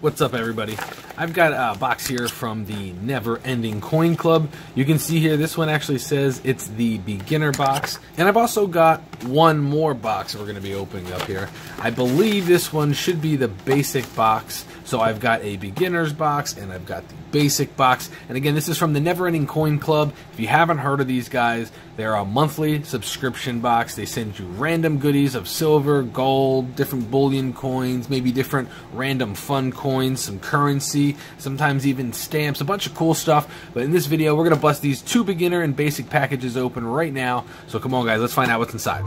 What's up, everybody? I've got a box here from the Never Ending Coin Club. You can see here, this one actually says it's the beginner box. And I've also got one more box we're going to be opening up here. I believe this one should be the basic box. So I've got a beginner's box and I've got the basic box. And again, this is from the Never Ending Coin Club. If you haven't heard of these guys, they're a monthly subscription box. They send you random goodies of silver, gold, different bullion coins, maybe different random fun coins, some currency, sometimes even stamps, a bunch of cool stuff. But in this video, we're going to bust these two beginner and basic packages open right now. So come on, guys, let's find out what's inside.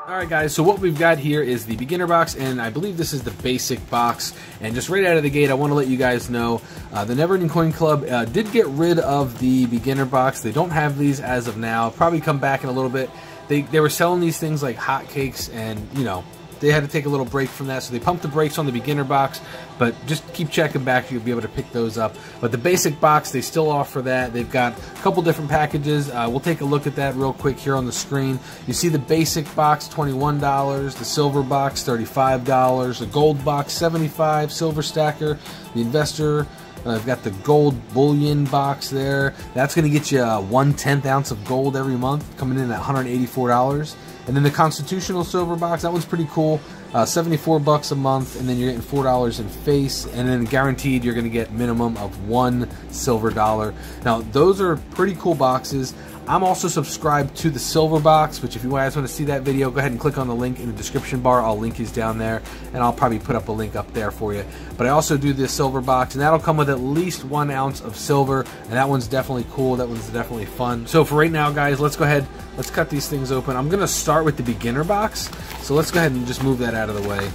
Alright guys, so what we've got here is the beginner box, and I believe this is the basic box. And just right out of the gate, I want to let you guys know, the Never Ending Coin Club did get rid of the beginner box. They don't have these as of now. Probably come back in a little bit. They were selling these things like hotcakes, and you know, they had to take a little break from that, so they pumped the brakes on the beginner box, but just keep checking back, you'll be able to pick those up. But the basic box, they still offer that. They've got a couple different packages. We'll take a look at that real quick here on the screen. You see the basic box, $21, the silver box, $35, the gold box, $75, silver stacker, the investor. I've got the gold bullion box there. That's going to get you 1/10 ounce of gold every month, coming in at $184. And then the constitutional silver box, that one's pretty cool. 74 bucks a month, and then you're getting $4 in face, and then guaranteed you're going to get minimum of 1 silver dollar. Now, those are pretty cool boxes. I'm also subscribed to the silver box, which if you guys want to see that video, go ahead and click on the link in the description bar. I'll link these down there, and I'll probably put up a link up there for you. But I also do this silver box, and that'll come with at least 1 ounce of silver, and that one's definitely cool. That one's definitely fun. So for right now, guys, let's go ahead. Let's cut these things open. I'm going to start with the beginner box, so let's go ahead and just move that out of the way.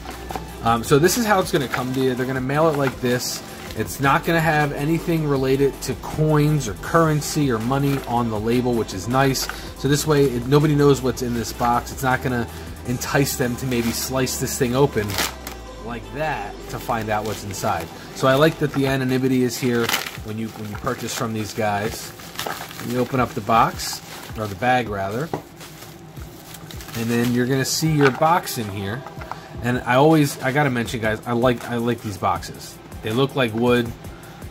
So this is how it's going to come to you. They're going to mail it like this. It's not going to have anything related to coins or currency or money on the label, which is nice. So this way, nobody knows what's in this box. It's not going to entice them to maybe slice this thing open like that to find out what's inside. So I like that the anonymity is here when you purchase from these guys. You open up the box, or the bag rather, and then you're going to see your box in here. And I got to mention, guys, I like these boxes. They look like wood,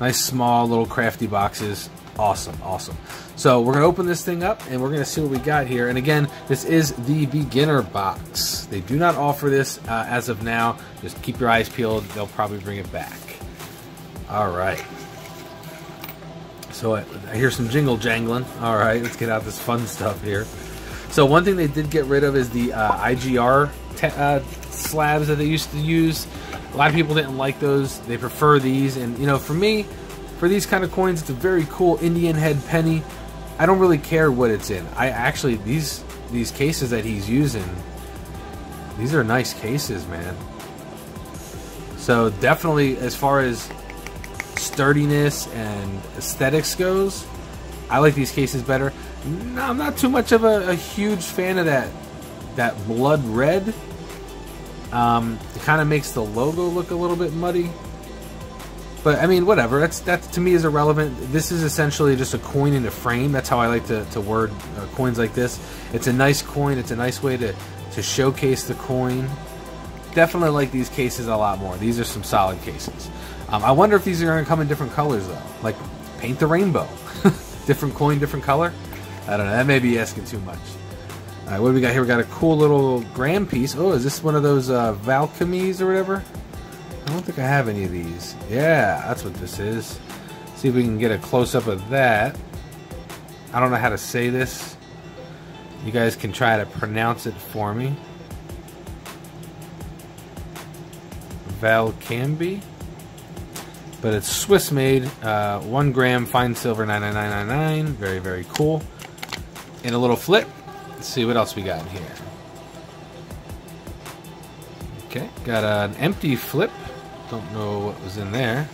nice small little crafty boxes. Awesome, awesome. So we're going to open this thing up and we're going to see what we got here. And again, this is the beginner box. They do not offer this as of now. Just keep your eyes peeled. They'll probably bring it back. All right. So I hear some jingle jangling. All right, let's get out this fun stuff here. So one thing they did get rid of is the IGR slabs that they used to use. A lot of people didn't like those. They prefer these. And, you know, for me, for these kind of coins, it's a very cool Indian head penny. I don't really care what it's in. I actually, these cases that he's using, these are nice cases, man. So definitely, as far as sturdiness and aesthetics goes, I like these cases better. No, I'm not too much of a huge fan of that blood red. It kind of makes the logo look a little bit muddy, but I mean, whatever. That to me is irrelevant. This is essentially just a coin in a frame. That's how I like to word coins like this. It's a nice coin. It's a nice way to showcase the coin. Definitely like these cases a lot more. These are some solid cases. I wonder if these are going to come in different colors though, like paint the rainbow. Different coin, different color. I don't know. That may be asking too much. All right, what do we got here? We got a cool little gram piece. Oh, is this one of those Valkymies or whatever? I don't think I have any of these. Yeah, that's what this is. See if we can get a close-up of that. I don't know how to say this. You guys can try to pronounce it for me. Valkymbie. But it's Swiss made. 1 gram fine silver 99999. Very, very cool. And a little flip. Let's see what else we got in here. Okay, got an empty flip. Don't know what was in there.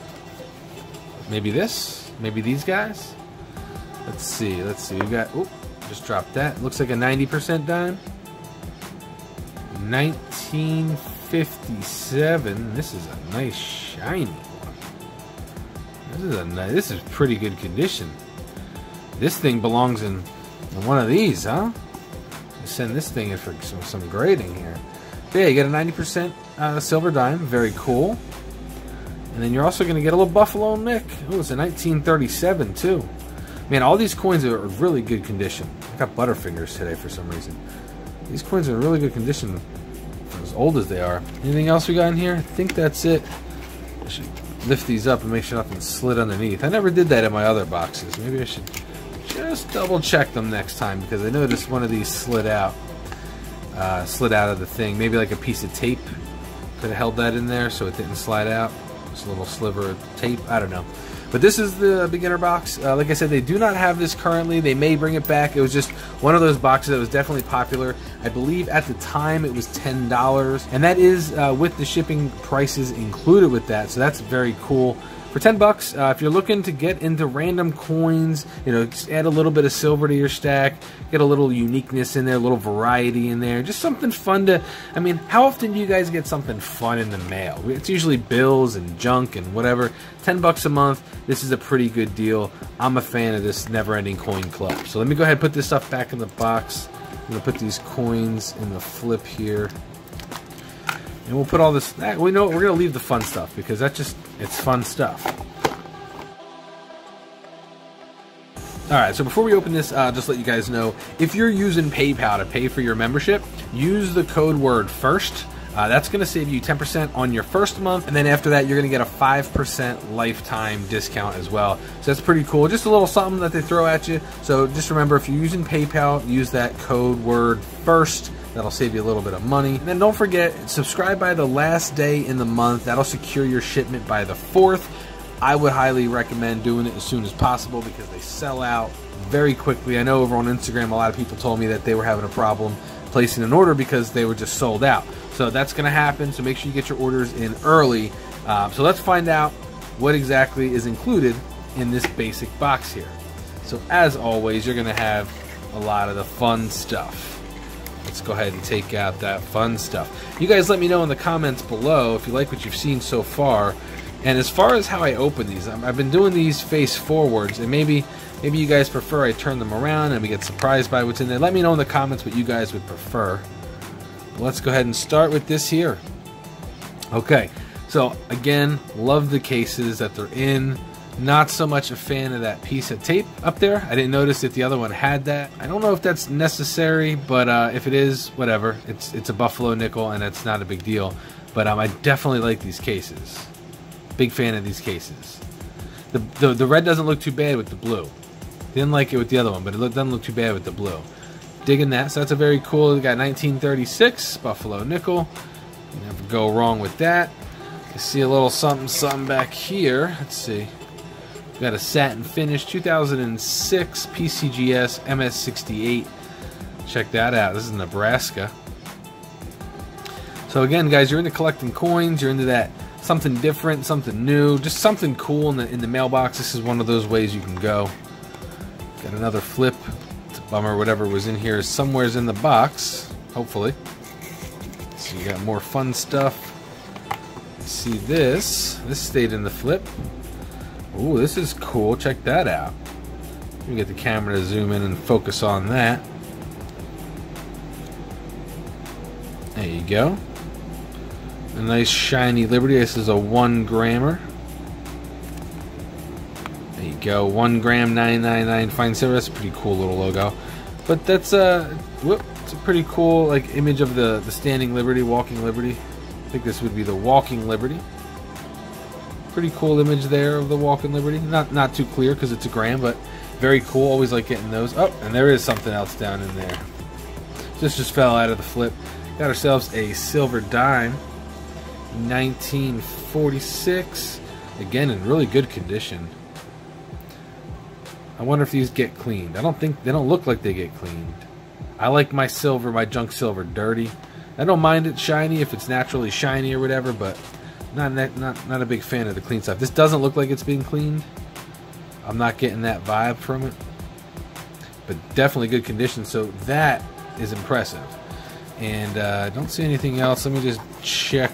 Maybe this? Maybe these guys? Let's see, let's see. We got, oop, just dropped that. Looks like a 90% dime. 1957. This is a nice shiny one. This is pretty good condition. This thing belongs in one of these, huh? Send this thing in for some grading here. So yeah, you get a 90% silver dime, very cool. And then you're also going to get a little Buffalo Nick. Oh, it's a 1937 too. Man, all these coins are in really good condition. I got Butterfingers today for some reason. These coins are in really good condition for as old as they are. Anything else we got in here? I think that's it. I should lift these up and make sure nothing slid underneath. I never did that in my other boxes. Maybe I should just double check them next time, because I noticed one of these slid out of the thing. Maybe like a piece of tape could have held that in there so it didn't slide out. Just a little sliver of tape. I don't know. But this is the beginner box. Like I said, they do not have this currently. They may bring it back. It was just one of those boxes that was definitely popular. I believe at the time it was $10, and that is with the shipping prices included with that. So that's very cool. For $10, if you're looking to get into random coins, you know, just add a little bit of silver to your stack, get a little uniqueness in there, a little variety in there, just something fun to, I mean, how often do you guys get something fun in the mail? It's usually bills and junk and whatever. $10 a month, this is a pretty good deal. I'm a fan of this never-ending coin club. So let me go ahead and put this stuff back in the box. I'm going to put these coins in the flip here. And we'll put all this, we know we're going to leave the fun stuff, because that's just, it's fun stuff. Alright, so before we open this, just let you guys know, if you're using PayPal to pay for your membership, use the code word FIRST. That's going to save you 10% on your first month, and then after that you're going to get a 5% lifetime discount as well. So that's pretty cool. Just a little something that they throw at you. So just remember, if you're using PayPal, use that code word FIRST. That'll save you a little bit of money. And then don't forget, subscribe by the last day in the month. That'll secure your shipment by the 4th. I would highly recommend doing it as soon as possible, because they sell out very quickly. I know over on Instagram a lot of people told me that they were having a problem placing an order because they were just sold out. So that's going to happen, so make sure you get your orders in early. So let's find out what exactly is included in this basic box here. So as always, you're going to have a lot of the fun stuff. Let's go ahead and take out that fun stuff. You guys let me know in the comments below if you like what you've seen so far. And as far as how I open these, I've been doing these face forwards, and maybe you guys prefer I turn them around and we get surprised by what's in there. Let me know in the comments what you guys would prefer. Let's go ahead and start with this here. Okay, so again, love the cases that they're in. Not so much a fan of that piece of tape up there. I didn't notice that the other one had that. I don't know if that's necessary, but if it is, whatever. It's a Buffalo nickel, and it's not a big deal. But I definitely like these cases. Big fan of these cases. The red doesn't look too bad with the blue. Didn't like it with the other one, but it doesn't look too bad with the blue. Digging that. So that's a very cool. We got 1936 Buffalo nickel. You never go wrong with that. You see a little something back here. Let's see. We got a satin finish 2006 PCGS MS68. Check that out. This is Nebraska. So again, guys, you're into collecting coins. You're into that something different, something new, just something cool in the mailbox. This is one of those ways you can go. Got another flip. It's a bummer whatever was in here is somewhere's in the box, hopefully. So you got more fun stuff. See this. This stayed in the flip. Ooh, this is cool. Check that out. Let me get the camera to zoom in and focus on that. There you go. A nice shiny Liberty. This is a 1 grammer. There you go. 1 gram 999 fine silver. That's a pretty cool little logo. But that's it's a pretty cool like image of the standing Liberty, walking Liberty. I think this would be the walking Liberty. Pretty cool image there of the walking Liberty. Not too clear because it's a gram, but very cool. Always like getting those. Oh, and there is something else down in there. This just fell out of the flip. Got ourselves a silver dime. 1946. Again, in really good condition. I wonder if these get cleaned. I don't think they don't look like they get cleaned. I like my silver, my junk silver, dirty. I don't mind it shiny if it's naturally shiny or whatever, but not a big fan of the clean stuff. This doesn't look like it's being cleaned. I'm not getting that vibe from it, but definitely good condition. So that is impressive. And I don't see anything else. Let me just check.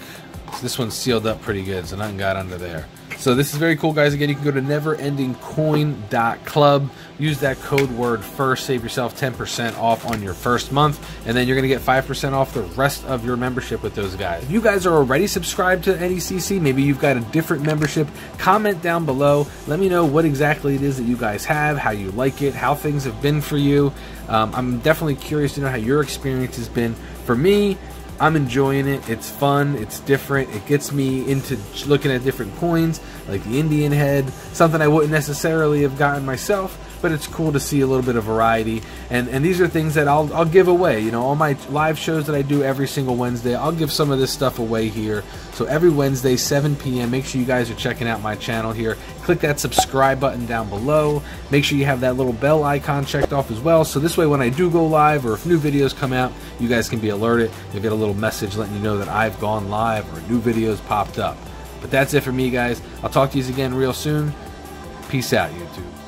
This one's sealed up pretty good, so nothing got under there. So this is very cool, guys. Again, you can go to neverendingcoin.club. Use that code word FIRST. Save yourself 10% off on your first month. And then you're going to get 5% off the rest of your membership with those guys. If you guys are already subscribed to NECC, maybe you've got a different membership, comment down below. Let me know what exactly it is that you guys have, how you like it, how things have been for you. I'm definitely curious to know how your experience has been. For me, I'm enjoying it. It's fun. It's different. It gets me into looking at different coins, like the Indian head, something I wouldn't necessarily have gotten myself, but it's cool to see a little bit of variety. And these are things that I'll give away. You know, all my live shows that I do every single Wednesday, I'll give some of this stuff away here. So every Wednesday, 7 p.m., make sure you guys are checking out my channel here. Click that subscribe button down below. Make sure you have that little bell icon checked off as well. So this way, when I do go live or if new videos come out, you guys can be alerted. You'll get a little message letting you know that I've gone live or new videos popped up. But that's it for me, guys. I'll talk to you again real soon. Peace out, YouTube.